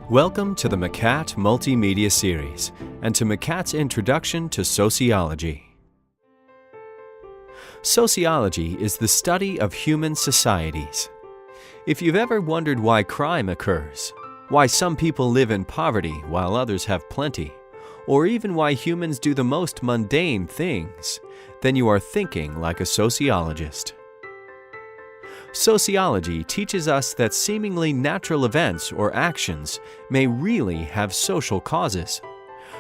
Welcome to the MCAT Multimedia Series and to MCAT's Introduction to Sociology. Sociology is the study of human societies. If you've ever wondered why crime occurs, why some people live in poverty while others have plenty, or even why humans do the most mundane things, then you are thinking like a sociologist. Sociology teaches us that seemingly natural events or actions may really have social causes.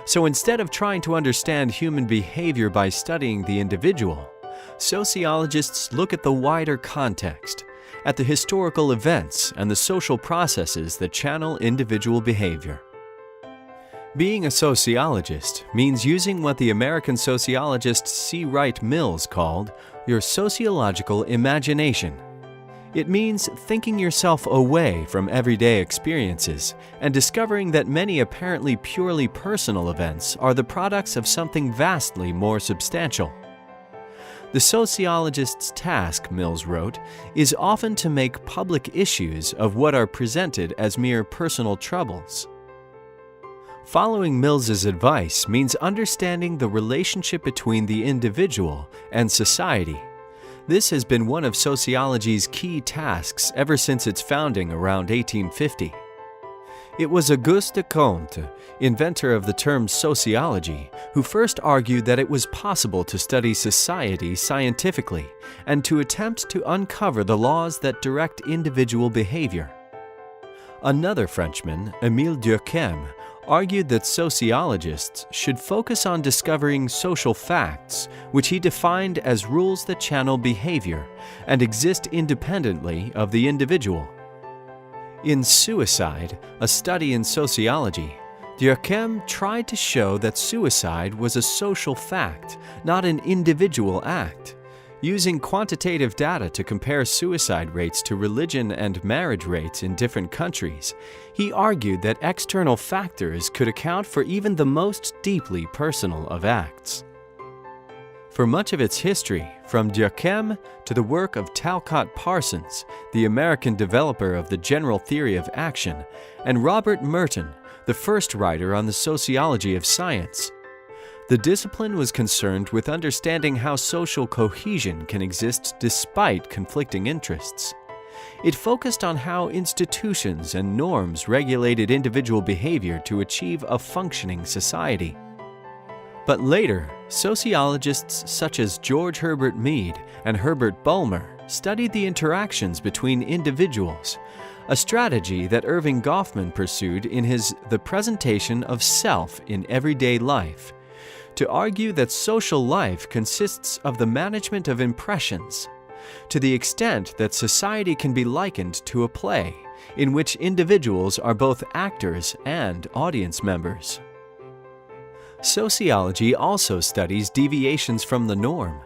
So instead of trying to understand human behavior by studying the individual, sociologists look at the wider context, at the historical events and the social processes that channel individual behavior. Being a sociologist means using what the American sociologist C. Wright Mills called your sociological imagination. It means thinking yourself away from everyday experiences and discovering that many apparently purely personal events are the products of something vastly more substantial. The sociologist's task, Mills wrote, is often to make public issues of what are presented as mere personal troubles. Following Mills's advice means understanding the relationship between the individual and society. This has been one of sociology's key tasks ever since its founding around 1850. It was Auguste Comte, inventor of the term sociology, who first argued that it was possible to study society scientifically and to attempt to uncover the laws that direct individual behavior. Another Frenchman, Émile Durkheim, argued that sociologists should focus on discovering social facts, which he defined as rules that channel behavior and exist independently of the individual. In Suicide, a study in sociology, Durkheim tried to show that suicide was a social fact, not an individual act. Using quantitative data to compare suicide rates to religion and marriage rates in different countries, he argued that external factors could account for even the most deeply personal of acts. For much of its history, from Durkheim to the work of Talcott Parsons, the American developer of the general theory of action, and Robert Merton, the first writer on the sociology of science, the discipline was concerned with understanding how social cohesion can exist despite conflicting interests. It focused on how institutions and norms regulated individual behavior to achieve a functioning society. But later, sociologists such as George Herbert Mead and Herbert Bulmer studied the interactions between individuals, a strategy that Erving Goffman pursued in his The Presentation of Self in Everyday Life, to argue that social life consists of the management of impressions, to the extent that society can be likened to a play, in which individuals are both actors and audience members. Sociology also studies deviations from the norm.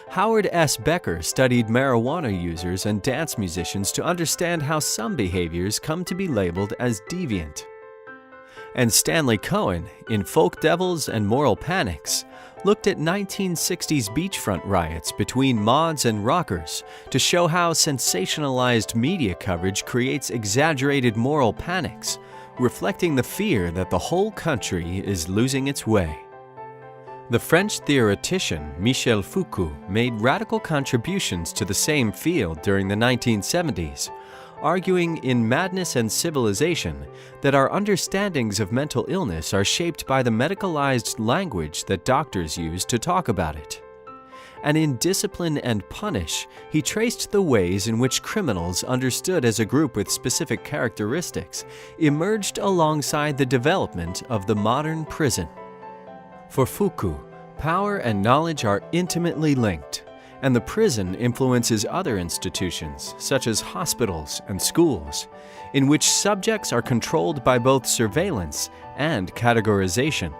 Howard S. Becker studied marijuana users and dance musicians to understand how some behaviors come to be labeled as deviant. And Stanley Cohen, in Folk Devils and Moral Panics, looked at 1960s beachfront riots between mods and rockers to show how sensationalized media coverage creates exaggerated moral panics, reflecting the fear that the whole country is losing its way. The French theoretician Michel Foucault made radical contributions to the same field during the 1970s, arguing in Madness and Civilization that our understandings of mental illness are shaped by the medicalized language that doctors use to talk about it. And in Discipline and Punish, he traced the ways in which criminals, understood as a group with specific characteristics, emerged alongside the development of the modern prison. For Foucault, power and knowledge are intimately linked, and the prison influences other institutions, such as hospitals and schools, in which subjects are controlled by both surveillance and categorization.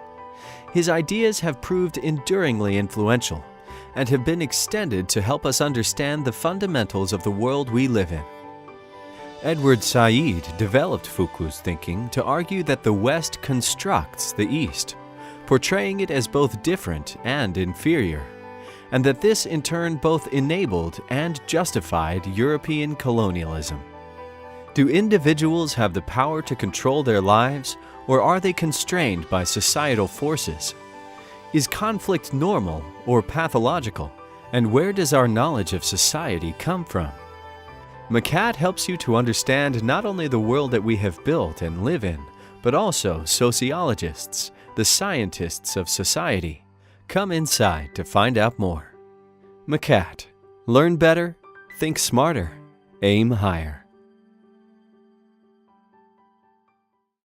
His ideas have proved enduringly influential and have been extended to help us understand the fundamentals of the world we live in. Edward Said developed Foucault's thinking to argue that the West constructs the East, portraying it as both different and inferior, and that this in turn both enabled and justified European colonialism. Do individuals have the power to control their lives, or are they constrained by societal forces? Is conflict normal or pathological, and where does our knowledge of society come from? MCAT helps you to understand not only the world that we have built and live in, but also sociologists, the scientists of society. Come inside to find out more. MCAT. Learn better, think smarter, aim higher.